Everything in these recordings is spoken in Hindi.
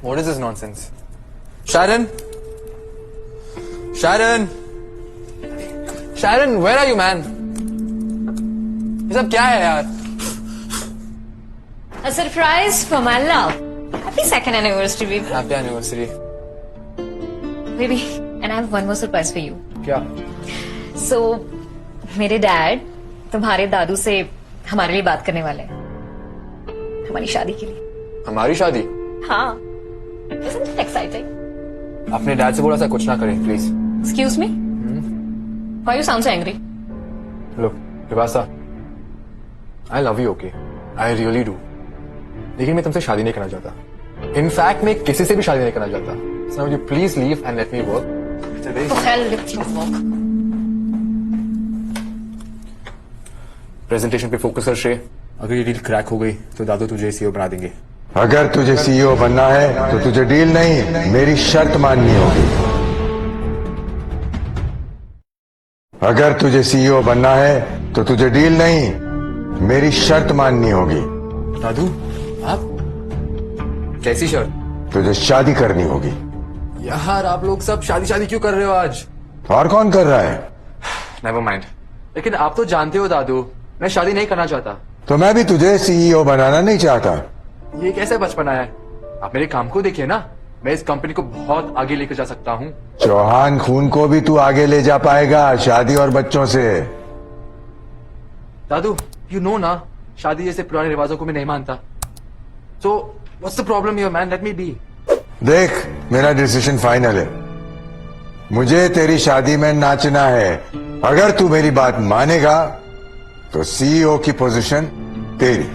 What is this nonsense? Sharon? Sharon? Sharon, where are you, man? ये सब क्या है यार? A surprise for my love. Happy second anniversary, baby. Happy anniversary. Baby, and I have one more surprise for you. क्या? So, मेरे डैड तुम्हारे दादू से हमारे लिए बात करने वाले हैं हमारी शादी के लिए. हमारी शादी? हाँ. Isn't it exciting? अपने डैड से बोला सा कुछ ना करें please. Excuse me? Why you sound so angry? Look, विवासा, I love you, okay? I really do. लेकिन मैं तुमसे शादी नहीं करना चाहता. इनफैक्ट मैं किसी से भी शादी नहीं करना चाहता. So now you please leave and let me work. To hell with your work. Presentation पे फोकस कर श्रेय. अगर ये डील क्रैक हो गई तो दादू तुझे सीईओ बना देंगे. अगर तुझे सीईओ बनना है तो तुझे डील नहीं मेरी शर्त माननी होगी. अगर तुझे सीईओ बनना है तो तुझे डील नहीं मेरी शर्त माननी होगी. दादू, आप कैसी शर्त? तुझे शादी करनी होगी. यार आप लोग सब शादी शादी क्यों कर रहे हो आज? और कौन कर रहा है? Never mind. लेकिन आप तो जानते हो दादू, मैं शादी नहीं करना चाहता. तो मैं भी तुझे सीईओ बनाना नहीं चाहता. ये कैसे बचपना है? आप मेरे काम को देखिए ना. मैं इस कंपनी को बहुत आगे लेकर जा सकता हूँ. चौहान खून को भी तू आगे ले जा पाएगा शादी और बच्चों से. दादू, यू नो ना, शादी जैसे पुराने रिवाजों को मैं नहीं मानता. So what's the problem here man? Let me be. देख, मेरा डिसीजन फाइनल है. मुझे तेरी शादी में नाचना है. अगर तू मेरी बात मानेगा तो सीईओ की पोजीशन तेरी.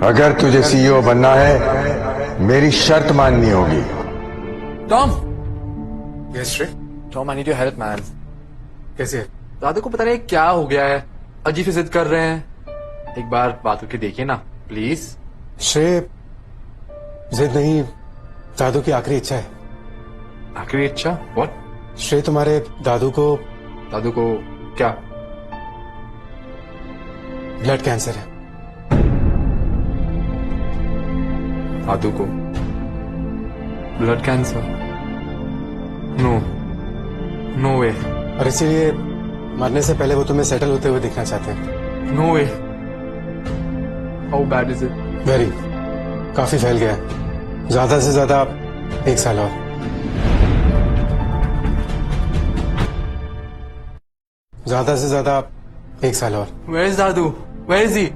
अगर तुझे सीईओ बनना है मेरी शर्त माननी होगी. टॉम. यस श्रेय. Tom, I need your help man. कैसे? दादू को पता नहीं क्या हो गया है. अजीब सी जिद कर रहे हैं. एक बार बात करके देखिए ना प्लीज. श्रेय, जिद नहीं, दादू की आखिरी इच्छा है. आखिरी इच्छा? व्हाट? श्रेय, तुम्हारे दादू को क्या? ब्लड कैंसर है. दादू को ब्लड कैंसर? नो वे. और इसीलिए मरने से पहले वो तुम्हें सेटल होते हुए दिखना चाहते हैं. No way. How bad is it? Very. काफी फैल गया है. ज्यादा से ज्यादा 1 साल और. ज्यादा से ज्यादा 1 साल और. Where is Dadu? Where is he?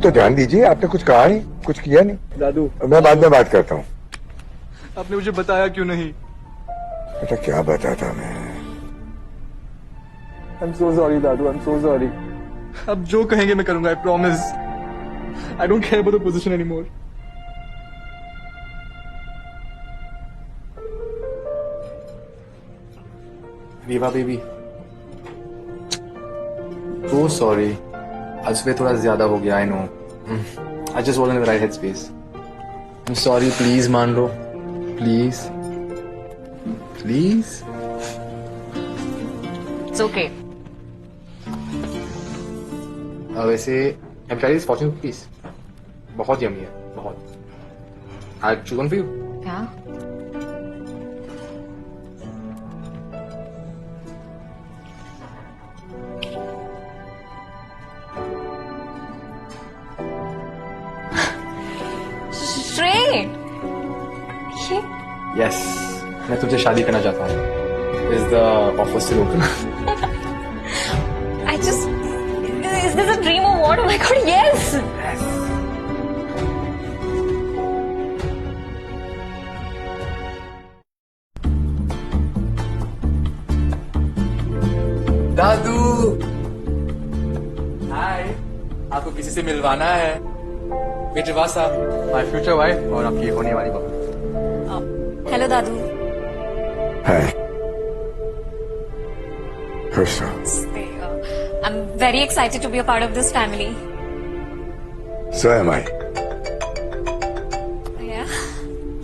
तो ध्यान दीजिए, आपने कुछ कहा नहीं, कुछ किया नहीं. दादू, मैं बाद में बात करता हूँ. आपने मुझे बताया क्यों नहीं? बेटा क्या बताता मैं. I'm so sorry Dadu, I'm so sorry. अब जो कहेंगे मैं करूंगा, I promise. I don't care about the position anymore. Rewa baby, so sorry. आज पे थोड़ा ज्यादा हो गया, I know. I just wasn't in the right headspace. I'm sorry, please मान लो, please. Please. It's okay. वैसे I'm trying this fortune cookies. बहुत यमी है, बहुत. I choose one for you. क्या? श्रेय, ये Yes, मैं तुझसे शादी करना चाहता हूँ. Is the offer still open? I just, is this a dream or what? Oh my god, yes. दादू, हाय. आपको किसी से मिलवाना है. विजवासा, माय फ्यूचर वाइफ और आपकी होने वाली बहू. हेलो दादू. है खुश रहो. I'm very excited to be a part of this family. So am I. Yeah.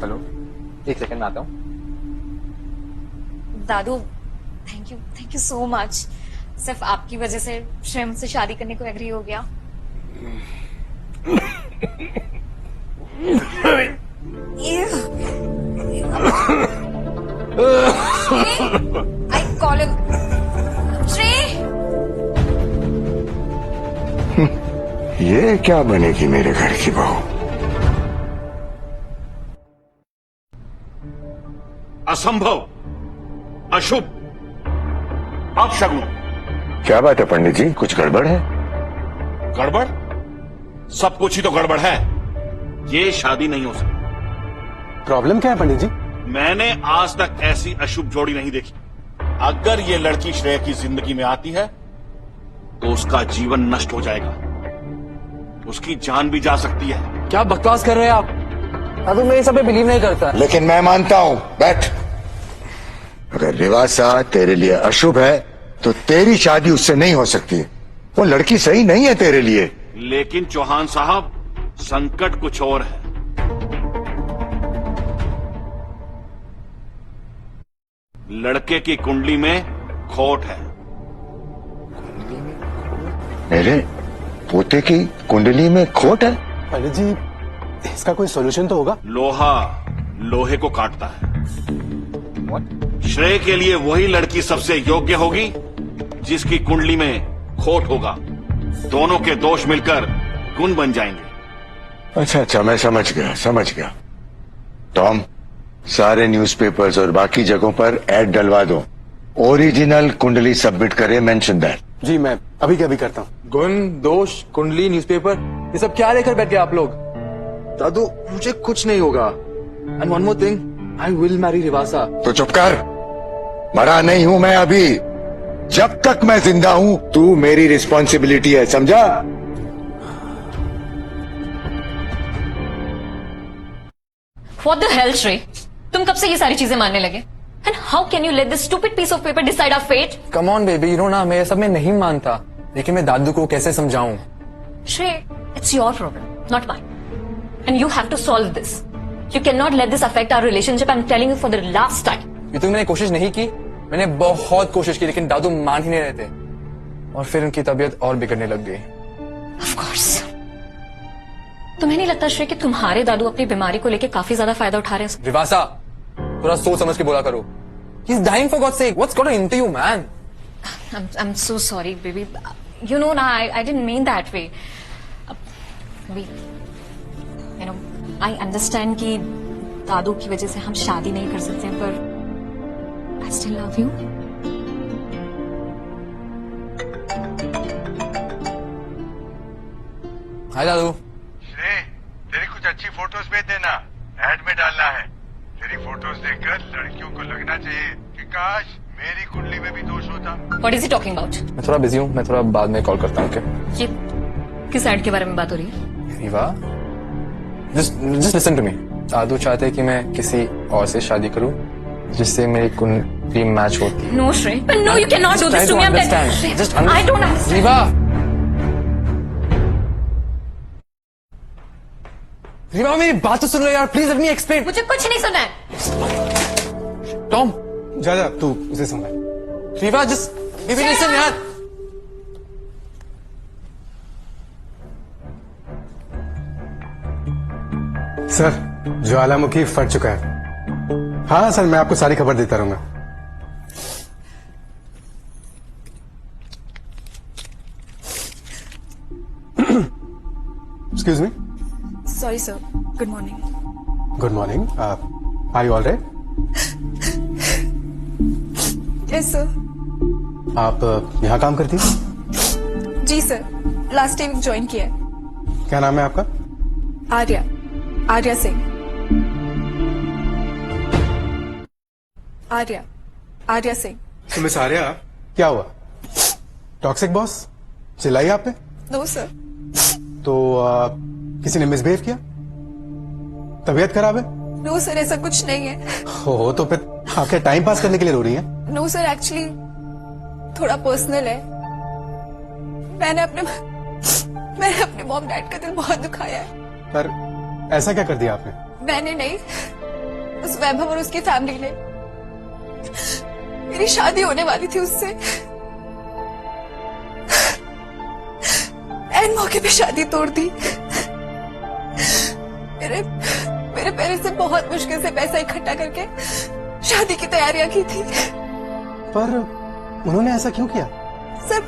Hello, एक सेकंड में आता हूँ. दादू, thank you so much. सिर्फ आपकी वजह से श्रेय मुझसे शादी करने को एग्री हो गया। आई कॉल श्रेय। ये क्या बनेगी मेरे घर की बहू? असंभव, अशुभ, अपशगुन। क्या बात है पंडित जी, कुछ गड़बड़ है? गड़बड़? सब कुछ ही तो गड़बड़ है। ये शादी नहीं हो सकती। प्रॉब्लम क्या है पंडित जी? मैंने आज तक ऐसी अशुभ जोड़ी नहीं देखी। अगर ये लड़की श्रेय की जिंदगी में आती है तो उसका जीवन नष्ट हो जाएगा, उसकी जान भी जा सकती है। क्या बकवास कर रहे हैं आप? दादू मेरे सब पे बिलीव नहीं करता। लेकिन मैं मानता हूं। बैठ। अगर रिवासा तेरे लिए अशुभ है तो तेरी शादी उससे नहीं हो सकती। वो लड़की सही नहीं है तेरे लिए। लेकिन चौहान साहब, संकट कुछ और है। लड़के की कुंडली में खोट है। मेरे पोते की कुंडली में खोट है? पंडित जी, इसका कोई सॉल्यूशन तो होगा? लोहा लोहे को काटता है। श्रेय के लिए वही लड़की सबसे योग्य होगी जिसकी कुंडली में खोट होगा। दोनों के दोष मिलकर गुण बन जाएंगे। अच्छा, मैं समझ गया। टॉम, सारे न्यूज़पेपर्स और बाकी जगहों पर ऐड डलवा दो। ओरिजिनल कुंडली सबमिट करे, मेंशन दैट। जी मैं अभी क्या भी करता हूँ। गुण, दोष, कुंडली, न्यूज़पेपर, ये सब क्या लेकर बैठे आप लोग? दादू मुझे कुछ नहीं होगा। And one more thing, I will marry Rivasa. तो चुप कर। मरा नहीं हूं मैं अभी। जब तक मैं जिंदा हूं तू मेरी रिस्पॉन्सिबिलिटी है, समझा? What the hell, श्रेय? तुम कब से ये सारी चीजें मानने लगे? And how can you let this stupid piece of paper decide our fate? Come on baby, you know ना, मैं ये सब में नहीं मानता, लेकिन मैं दादू को कैसे समझाऊं? श्रेय, it's your problem, not mine. And you have to solve this. You cannot let this affect our relationship. I'm telling you for the last time. ये तो मैंने कोशिश नहीं की। मैंने बहुत कोशिश की, लेकिन दादू मान ही नहीं रहे थे। और फिर उनकी तबीयत और बिगड़ने लग गई। Of course. तुम्हें नहीं लगता श्रेय कि तुम्हारे दादू अपनी बीमारी को लेकर काफी ज्यादा फायदा उठा रहे हैं? रिवासा, थोड़ा सोच समझ के बोला करो। He's dying for God's sake. What's got into you, man? I'm so sorry, baby. You know, na, I didn't mean that way. You know, I understand कि दादू की वजह से हम शादी नहीं कर सकते हैं, पर I still love you. हाय दादू। श्रेय, तेरी कुछ अच्छी फोटोज भेज देना, ऐड में डालना है। तेरी फोटोज देखकर लड़कियों को लगना चाहिए कि काश मेरी कुंडली में भी दोष होता। What is he talking about? मैं थोड़ा बिजी हूँ, मैं थोड़ा बाद में कॉल करता हूँ। ओके? ये किस ऐड के बारे में बात हो रही है? Riva, just listen to me. दादू चाहते हैं कि मैं किसी और से शादी करूं जिससे मेरी कुंडली मैच होती है। No, Shreya. But no, you cannot do this to me. I'm understand. Shreya, Just I don't understand. Riva, Riva मेरी बात तो सुन लो यार, प्लीज लेट मी एक्सप्लेन। मुझे कुछ नहीं सुनना है। टॉम, जा तू उसे संभाल। Riva just give me listen यार। सर, ज्वालामुखी फट चुका है। हाँ सर, मैं आपको सारी खबर देता रहूंगा। Excuse me. Sorry, sir. Good morning. Good morning. Are you all right? Yes, sir. आप यहाँ काम करती हैं? जी सर, लास्ट टाइम ज्वाइन किया है। क्या नाम है आपका? आर्या सिंह। आर्या सिंह। तो मिस आर्या, क्या हुआ? टॉक्सिक बॉस चिल्लाई आप पे? No sir. तो किसी ने मिसबिहेव किया? तबीयत खराब है? नो सर, ऐसा कुछ नहीं है। हो तो फिर आके टाइम पास करने के लिए रो रही हैं? नो सर, एक्चुअली थोड़ा पर्सनल है। मैंने अपने मॉम डैड का दिल बहुत दुखाया है। पर ऐसा क्या कर दिया आपने? मैंने नहीं, उस वैभव और उसकी फैमिली ने। मेरी शादी होने वाली थी उससे, एन मौके पे शादी तोड़ दी। मेरे पेरेंट्स ने बहुत मुश्किल से पैसा इकट्ठा करके शादी की तैयारियां की थी। पर उन्होंने ऐसा क्यों किया? सर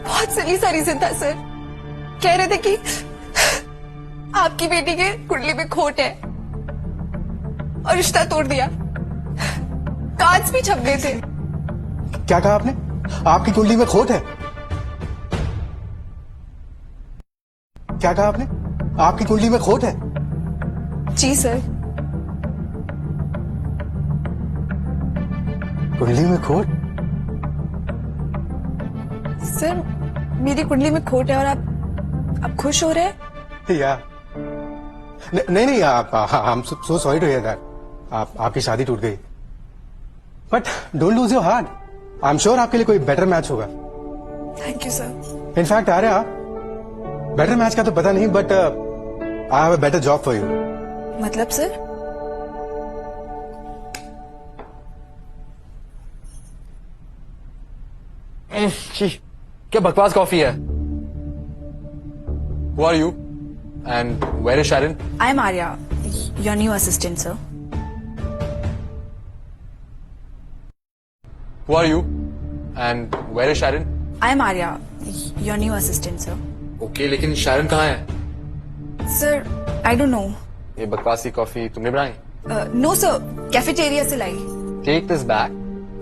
बहुत सिली सा रीजन था सर। कह रहे थे कि आपकी बेटी के कुंडली में खोट है और रिश्ता तोड़ दिया। कार्ड्स भी छप गए थे। क्या कहा आपने? आपकी कुंडली में खोट है? क्या कहा आपने? आपकी कुंडली में खोट है? जी सर। कुंडली में खोट? सर मेरी कुंडली में खोट है और आप खुश हो रहे हैं? या नहीं आप I'm so sorry to hear that. आपकी शादी टूट गई। But don't lose your heart. I am sure आपके लिए कोई बेटर मैच होगा। Thank you sir. In fact Arya, better match का तो पता नहीं, but I have a better job for you. मतलब सर? छी, क्या बकवास कॉफी है? Who are you? And where is Sharon? I am Arya, your new assistant sir. Who are you? And where is Sharon? I am Arya, your new assistant sir. Okay, लेकिन Sharon कहाँ है? Sir I don't know. ये बकवासी कॉफी तुमने बनाई? नो सर, कैफेटेरिया से लाई। Take this back.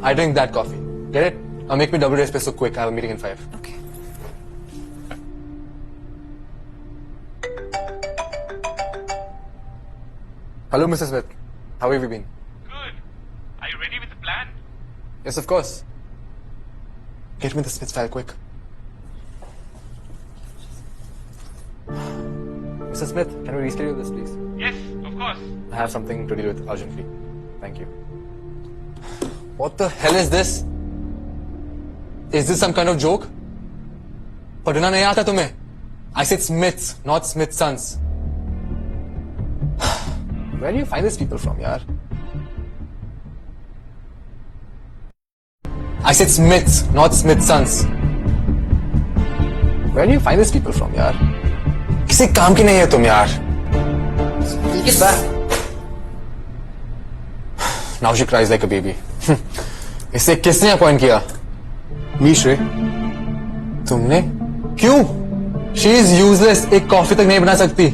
I drink that coffee. Get it? Make me double espresso quick. I have a meeting in 5. Okay. Hello, Mrs. Smith. How have you been? Good. Are you ready with the plan? Yes, of course. Get me the Smith file quick. Mrs. Smith, can we reschedule this, please? Yes, of course. I have something to deal with urgently. Thank you. What the hell is this? Is this some kind of joke? पढ़ना नहीं आता तुम्हें? I said Smiths, not Smith Sons. Where do you find these people from, yaar? I said Smiths, not Smith Sons. Where do you find these people from, yaar? किसी काम की नहीं है तुम, यार. Take it back. Now she cries like a baby. इसे किसने अपॉइंट किया? मी श्रेय। तुमने? क्यों? She is useless. एक कॉफी तक नहीं बना सकती.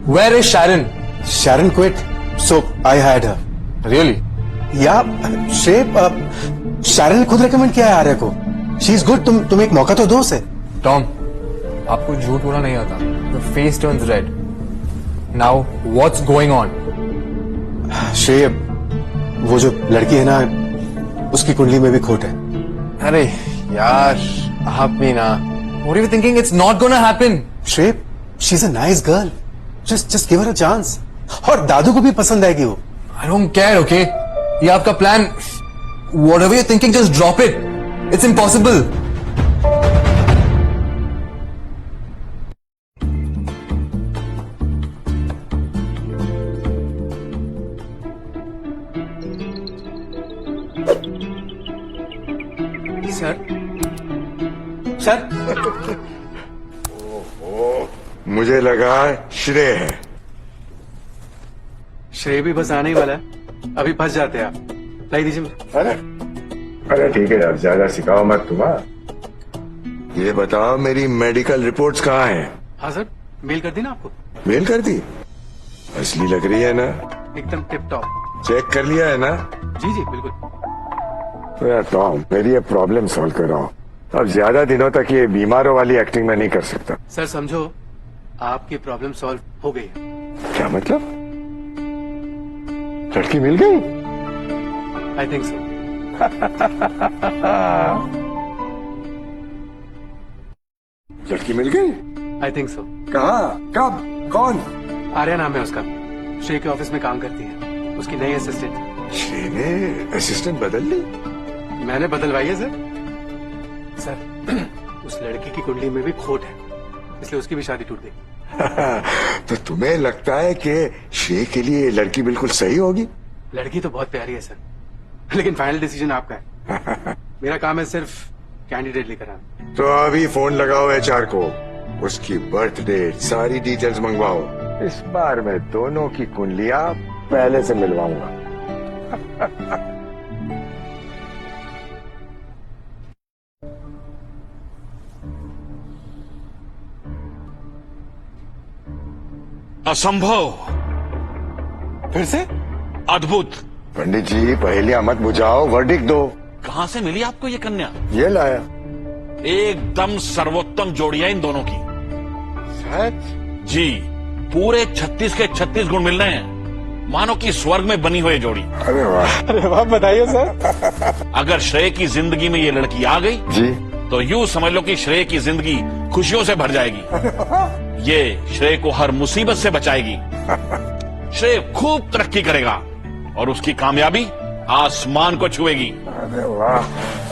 Where is Sharon? Sharon quit, so I hired her. Really? या श्रेय, Sharon ने खुद रेकमेंड किया है आर्या को। She is good. तुम एक मौका तो दो उसे। Tom, आपको झूठ बोलना नहीं आता. Your face turns red. Now, what's going on? श्रेय, वो जो लड़की है ना, उसकी कुंडली में भी खोट है। अरे यार, आप भी ना. What are you thinking? It's not gonna happen. श्रेय, she's a nice girl. Just give her a chance. और दादू को भी पसंद आएगी वो। I don't care, okay? ये आपका plan. Whatever you're thinking, just drop it. It's impossible. Sir मुझे लगा श्रेय है। श्रेय भी बस आने ही वाला है। अभी फंस जाते हैं आप। लाई दीजिए मुझे। अरे ठीक है यार, ज्यादा सिखाओ मत तुम्हारा। ये बताओ मेरी मेडिकल रिपोर्ट्स कहाँ हैं? हाँ सर, मेल कर दी ना आपको। मेल कर दी? असली लग रही है ना? एकदम टिप टॉप। चेक कर लिया है ना? जी जी बिल्कुल। तो यार टॉम, मेरी ये प्रॉब्लम सॉल्व कर रहा हूँ। अब ज्यादा दिनों तक ये बीमारों वाली एक्टिंग में नहीं कर सकता। सर समझो, आपकी प्रॉब्लम सॉल्व हो गई है। क्या मतलब? लड़की मिल गई? I think so. लड़की मिल गई? I think so. कहाँ? कब? कौन? आर्या नाम है उसका। श्रेय के ऑफिस में काम करती है। उसकी नई असिस्टेंट। श्रेय ने असिस्टेंट बदल ली? मैंने बदलवाई है सर। सर, उस लड़की की कुंडली में भी खोट है, इसलिए उसकी भी शादी टूट गई। तो तुम्हें लगता है कि श्रेय के लिए ये लड़की बिल्कुल सही होगी? लड़की तो बहुत प्यारी है सर, लेकिन फाइनल डिसीजन आपका है। मेरा काम है सिर्फ कैंडिडेट लेकर आना। तो अभी फोन लगाओ एचआर को, उसकी बर्थ डेट सारी डिटेल्स मंगवाओ। इस बार मैं दोनों की कुंडलियां पहले से मिलवाऊंगा। असंभव, फिर से? अद्भुत। पंडित जी पहेलियां मत बुझाओ, वर्डिक्ट दो। कहां से मिली आपको ये कन्या? ये लाया। एकदम सर्वोत्तम जोड़ी है इन दोनों की। सच? जी, पूरे 36 के 36 गुण मिल रहे हैं, मानो कि स्वर्ग में बनी हुई जोड़ी। अरे वाह। अरे वाह, बताइए सर। अगर श्रेय की जिंदगी में ये लड़की आ गई जी तो यूं समझ लो कि श्रेय की जिंदगी खुशियों से भर जाएगी। ये श्रेय को हर मुसीबत से बचाएगी। श्रेय खूब तरक्की करेगा और उसकी कामयाबी आसमान को छुएगी। अरे वाह।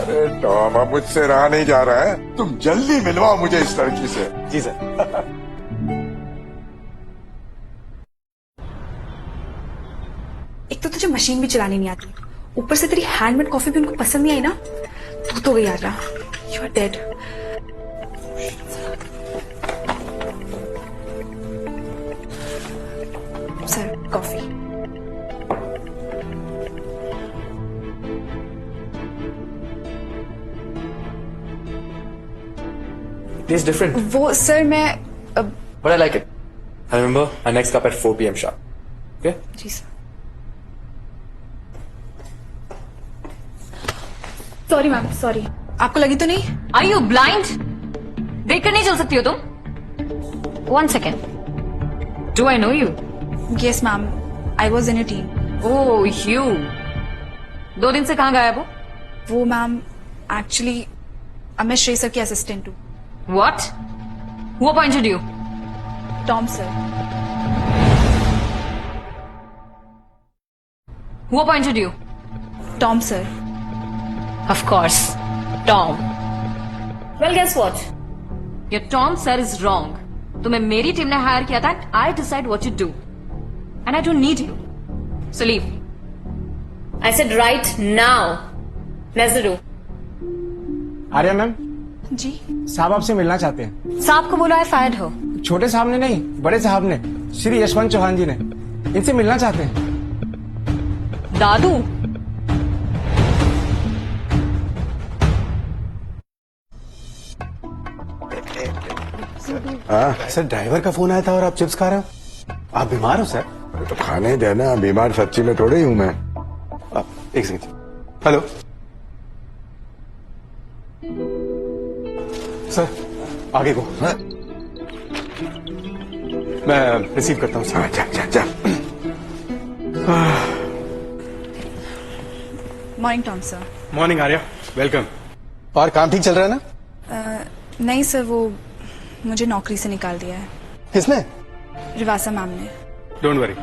अरे टॉम अब मुझसे रहा नहीं जा रहा है, तुम जल्दी मिलवाओ मुझे इस लड़की से। जी सर। एक तो तुझे मशीन भी चलानी नहीं आती, ऊपर से तेरी हैंडमेड कॉफी भी उनको पसंद नहीं आई ना, तो गई यार, you are dead. Sir coffee. Tastes different, वो सर मैं but I like it. I remember our next cup at 4 p.m. sharp. Okay? जी सर। Sorry ma'am, sorry. आपको लगी तो नहीं? Are you blind? देख कर नहीं चल सकती हो तुम? 1 second, do I know you? Yes ma'am, I was in a team. Oh you, 2 दिन से कहाँ गायब हो? वो मैम एक्चुअली अब मैं श्रेय सर की असिस्टेंट हूँ। What? Who appointed you? Tom sir. Who appointed you? Tom sir. Of course, Tom. Well, guess what? Your Tom sir is wrong. तुम्हें मेरी टीम ने हायर किया था and I decide what you do. And I don't need you. So leave. I said right now. Let's do. Arya ma'am, जी साहब आपसे मिलना चाहते हैं। साहब को बोलो I fired her. छोटे साहब ने नहीं, बड़े साहब ने, श्री यशवंत चौहान जी ने, इनसे मिलना चाहते हैं। दादू, सर ड्राइवर का फोन आया था और आप चिप्स खा रहे हो? आप बीमार हो सर? अरे तो खाने ही देना, बीमार सच्ची में थोड़े ही हूं मैं। एक सेकंड। हेलो सर, आगे को। हाँ? मैं रिसीव करता हूँ हाँ, सर। जा जा जा। Morning Tom sir. Morning Arya, welcome. और काम ठीक चल रहा है ना? नहीं सर, वो मुझे नौकरी से निकाल दिया है किसने? रिवासा मैम ने। डोंट वरी,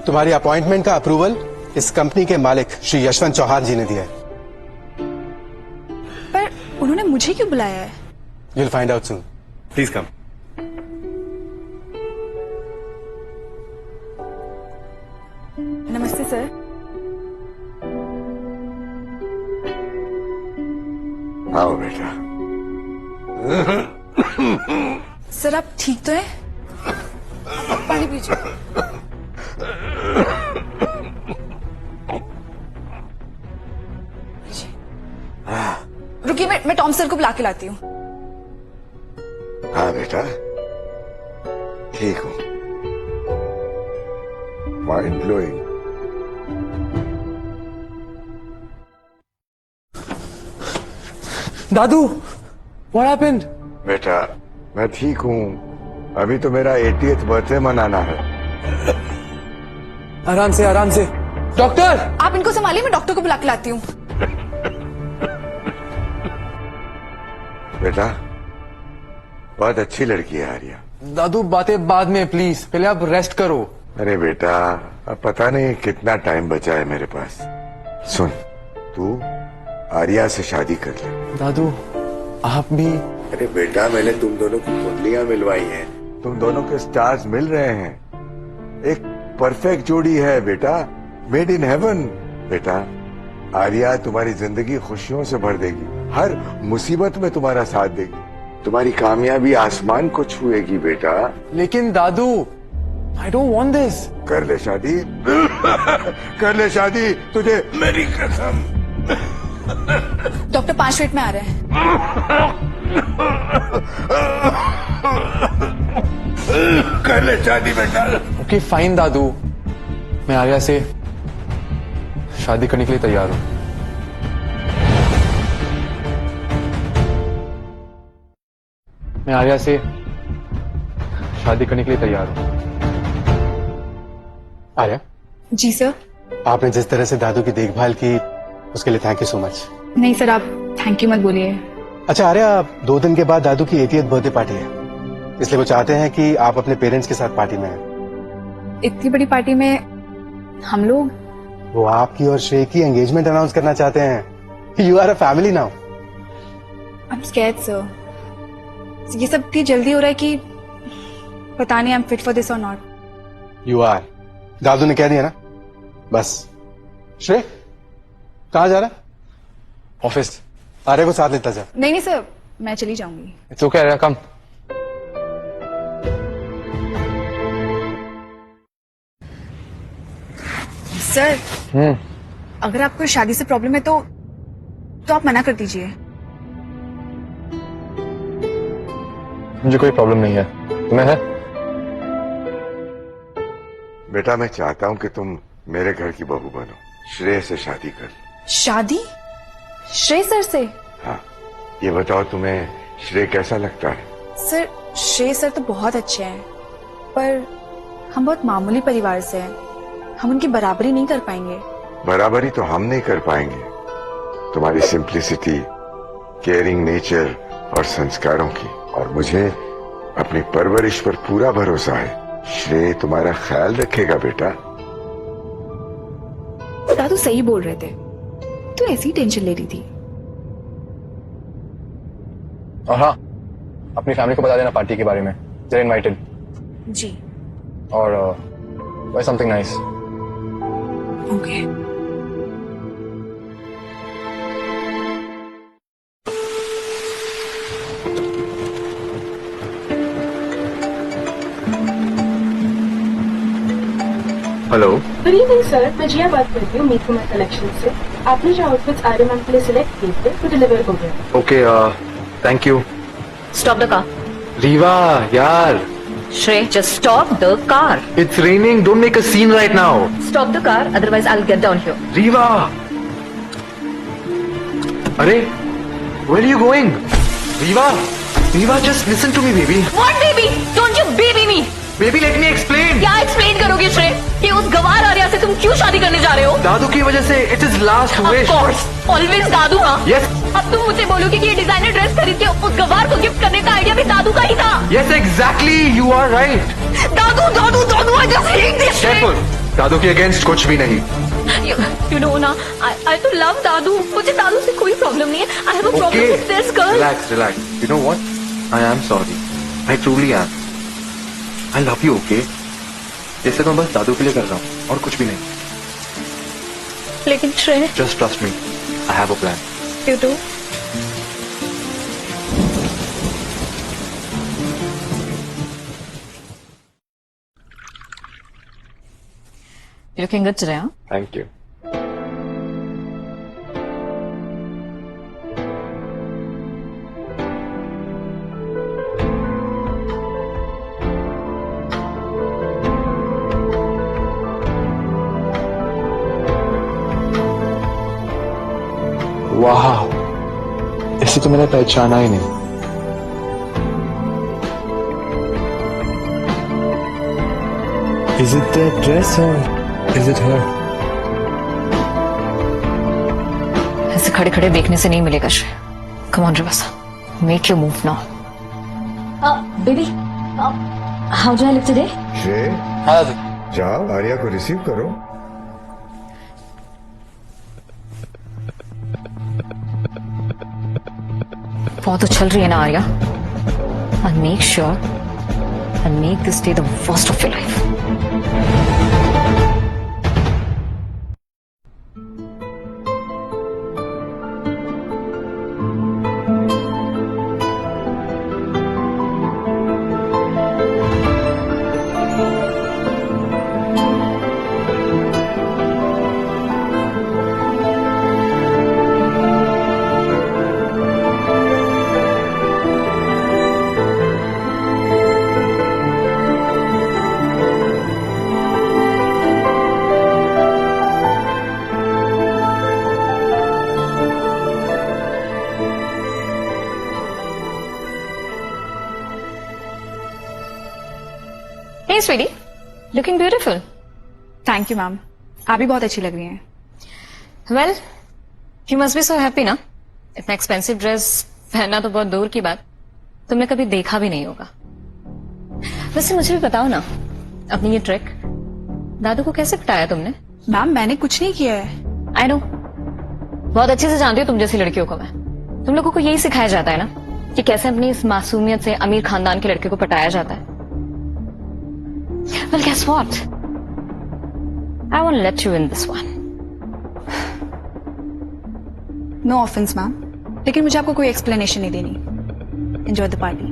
तुम्हारी अपॉइंटमेंट का अप्रूवल इस कंपनी के मालिक श्री यशवंत चौहान जी ने दिया है। पर उन्होंने मुझे क्यों बुलाया है? You'll find out soon. Please come. नमस्ते सर। आओ बेटा। सर आप ठीक तो हैं? पानी पीजिए। रुकिए, मैं टॉम सर को बुला के लाती हूँ। हाँ बेटा, ठीक हूं। Mind blowing. Dadu, what happened? बेटा मैं ठीक हूं, अभी तो मेरा 80th बर्थडे मनाना है। आराम से, आराम से। डॉक्टर! आप इनको संभालिए, मैं डॉक्टर को बुला के लाती हूँ। बेटा बहुत अच्छी लड़की है आर्या। दादू बातें बाद में प्लीज, पहले आप रेस्ट करो। अरे बेटा अब पता नहीं कितना टाइम बचा है मेरे पास। सुन, तू आर्या से शादी कर ले। दादू आप भी। अरे बेटा मैंने तुम दोनों की कुंडलियां मिलवाई हैं, तुम दोनों के स्टार्स मिल रहे हैं, एक परफेक्ट जोड़ी है बेटा, मेड इन हेवन। बेटा आर्या तुम्हारी जिंदगी खुशियों से भर देगी। हर मुसीबत में तुम्हारा साथ देगी। तुम्हारी कामयाबी आसमान को छुएगी बेटा। लेकिन दादू, आई डोंट वांट दिस। कर ले शादी कर ले शादी, तुझे मेरी कसम। डॉक्टर 5 मिनट में आ रहे हैं। कर ले शादी बेटा। ओके फाइन दादू, मैं आर्या से शादी करने के लिए तैयार हूं। मैं आर्या से शादी करने के लिए तैयार हूं। आर्या, जी सर। आपने जिस तरह से दादू की देखभाल की उसके लिए थैंक यू सो मच। नहीं सर, आप थैंक यू मत बोलिए। अच्छा आर्या, 2 दिन के बाद दादू की 80th बर्थडे पार्टी है, इसलिए वो चाहते हैं कि आप अपने पेरेंट्स के साथ पार्टी में आए। इतनी बड़ी पार्टी में हम लोग? वो आपकी और श्रेय की एंगेजमेंट अनाउंस करना चाहते हैं। You are a family now. I am scared sir. ये सब इतनी जल्दी हो रहा है कि पता नहीं I am fit for this और नॉट। You are. दादू ने कह दिया ना, बस। श्रेय कहाँ जा रहा है? ऑफिस। आर्या को साथ लेता जा। नहीं नहीं सर, मैं चली जाऊंगी। It's okay Arya, come. Sir, अगर आपको शादी से प्रॉब्लम है तो आप मना कर दीजिए। मुझे कोई प्रॉब्लम नहीं है। तुम्हें है? बेटा मैं चाहता हूं कि तुम मेरे घर की बहू बनो। श्रेय से शादी कर। शादी श्रेय सर से? हाँ, ये बताओ तुम्हें श्रेय कैसा लगता है? सर, श्रेय सर तो बहुत अच्छे हैं, पर हम बहुत मामूली परिवार से हैं, हम उनकी बराबरी नहीं कर पाएंगे। बराबरी तो हम नहीं कर पाएंगे तुम्हारी सिंप्लिसिटी, केयरिंग नेचर और संस्कारों की। और मुझे अपनी परवरिश पर पूरा भरोसा है। श्रेय तुम्हारा ख्याल रखेगा बेटा। दादू सही बोल रहे थे, तू ऐसी टेंशन ले रही थी। और हाँ, अपनी फैमिली को बता देना पार्टी के बारे में। They're invited. जी और buy something nice. Okay. Hello. Good evening sir, मैं जिया बात कर रही हूँ मीट कुमार कलेक्शन से। आपने जो आउटफिट्स आर्या मैम के लिए सिलेक्ट किए थे वो डिलीवर हो गए। Okay, thank you. Stop the car. Rewa यार, Shrey, just stop the car. it's raining. Don't make a scene right now. Stop the car, otherwise I'll get down here. Rewa, अरे, where are you going? Rewa, just listen to me, baby. What baby? Don't you baby me? Baby, let me explain. क्या एक्सप्लेन करोगे श्रेय कि उस गवार आर्या से तुम क्यों शादी करने जा रहे हो? दादू की वजह से it is last Of wish. course, always दादू हाँ। Yes. अब तुम मुझे बोलोगे कि ये डिजाइनर ड्रेस खरीद के उस गवार को गिफ्ट करने का आइडिया भी दादू का ही था। Yes, exactly. You are right. Dadu, I just hate this shit. Careful. दादू के अगेंस्ट कुछ भी नहीं। You know ना, I तो love दादू। मुझे दादू से कोई प्रॉब्लम नहीं है। I have a problem Okay. with this girl. Relax. You know what? I am sorry. I truly am. I love you, okay? ये सब मैं बस दादू के लिए कर रहा हूँ और कुछ भी नहीं। लेकिन श्रेय, Just trust me. I have a plan. you do. You're looking good today, huh? Thank you. वाह, इसे तो मैंने पहचाना ही नहीं। Is it that dress or is it her? ऐसे खड़े खड़े देखने से नहीं मिलेगा श्रेय। Come on, Rivasa. Make your move now. Baby, how do I look today? श्रेय, हाँ दादू। जाओ आर्या को रिसीव करो। बहुत उछल रही है ना Arya. I'll make sure I'll make this day the worst of your life. Hey, sweetie. Looking beautiful. Thank you ma'am, आप भी बहुत अच्छी लग रही हैं। Well, you must be so happy ना? इतना एक्सपेंसिव ड्रेस पहनना तो बहुत दूर की बात, तुमने कभी देखा भी नहीं होगा। वैसे मुझे भी बताओ ना, अपनी ये ट्रिक दादू को कैसे पटाया तुमने? मैम मैंने कुछ नहीं किया है। आई नो, बहुत अच्छे से जानती हूँ तुम जैसी लड़कियों को मैं। तुम लोगों को यही सिखाया जाता है ना कि कैसे अपनी इस मासूमियत से अमीर खानदान के लड़के को पटाया जाता है। Well, guess what? I won't let you in this one. No offence ma'am, लेकिन मुझे आपको कोई एक्सप्लेनेशन नहीं देनी। Enjoy the party.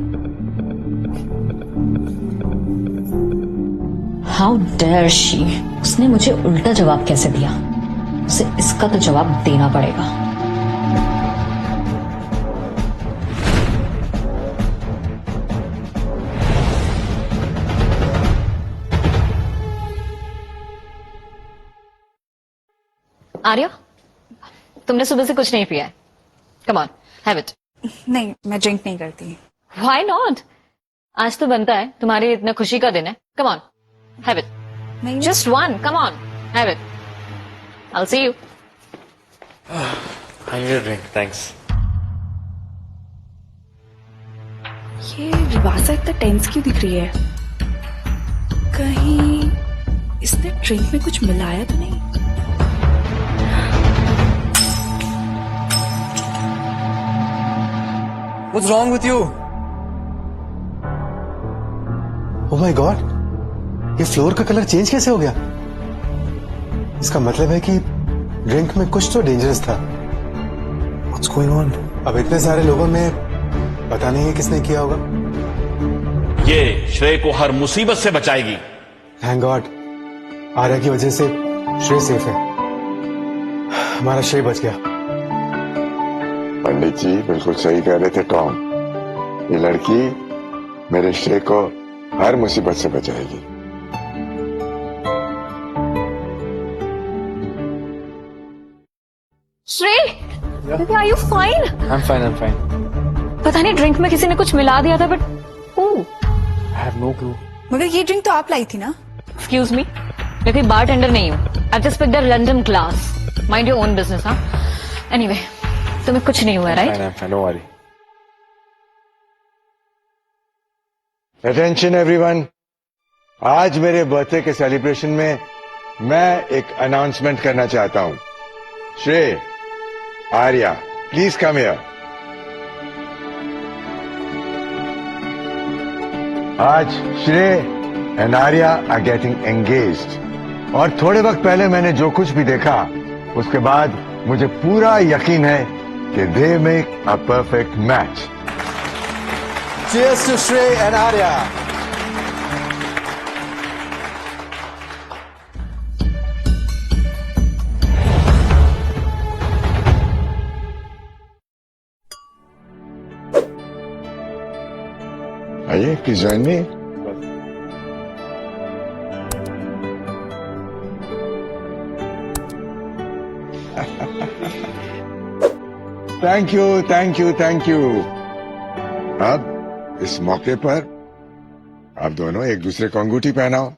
How dare she? उसने मुझे उल्टा जवाब कैसे दिया? उसे इसका तो जवाब देना पड़ेगा। आर्या, तुमने सुबह से कुछ नहीं पिया है। Come on, have it. नहीं, मैं ड्रिंक नहीं करती। Why not? आज तो बनता है, तुम्हारी इतना खुशी का दिन है। Come on, have it. नहीं, just one, come on, have it. I'll see you. I need a drink, thanks. ये रिवासा इतना टेंस क्यों दिख रही है? कहीं इसने ड्रिंक में कुछ मिलाया तो नहीं? What's wrong with you? Oh my God, ये फ्लोर का कलर चेंज कैसे हो गया? इसका मतलब है कि ड्रिंक में कुछ तो डेंजरस था। What's going on? अब इतने सारे लोगों में पता नहीं है किसने किया होगा। ये श्रेय को हर मुसीबत से बचाएगी। थैंक गॉड, आर्या की वजह से श्रेय सेफ है। हमारा श्रेय बच गया। पंडित जी बिल्कुल सही कह रहे थे टॉम। ये लड़की मेरे श्रेय को हर मुसीबत से बचाएगी। श्रेय, are you fine? I'm fine, I'm fine. पता नहीं ड्रिंक में किसी ने कुछ मिला दिया था, but I have no clue. मगर ये ड्रिंक तो आप लाई थी ना? एक्सक्यूज मी, मैं कोई बारटेंडर नहीं हूँ। I've just picked a random class. Mind your own business, हाँ? Anyway, तुम्हें कुछ नहीं हुआ, right? I'm fine, don't worry. Attention everyone, आज मेरे बर्थडे के सेलिब्रेशन में मैं एक अनाउंसमेंट करना चाहता हूं। श्रेय, आर्या, प्लीज कम हियर। आज Shrey and Arya are getting engaged और थोड़े वक्त पहले मैंने जो कुछ भी देखा उसके बाद मुझे पूरा यकीन है कि they make a perfect match. Cheers to Shrey and Arya. आइए, please join me. Thank you, thank you, thank you. अब इस मौके पर आप दोनों एक दूसरे को अंगूठी पहनाओ।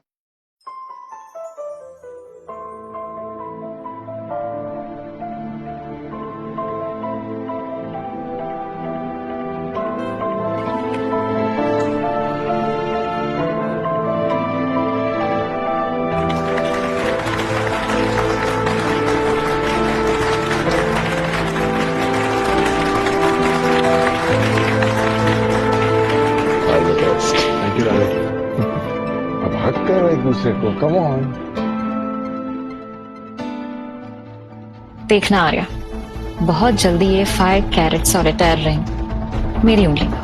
Thank you, Radha. अब हक करो एक दूसरे को, कम ऑन। देखना आर्या, बहुत जल्दी ये 5 कैरेट सॉलिटेयर रिंग मेरी उंगली में।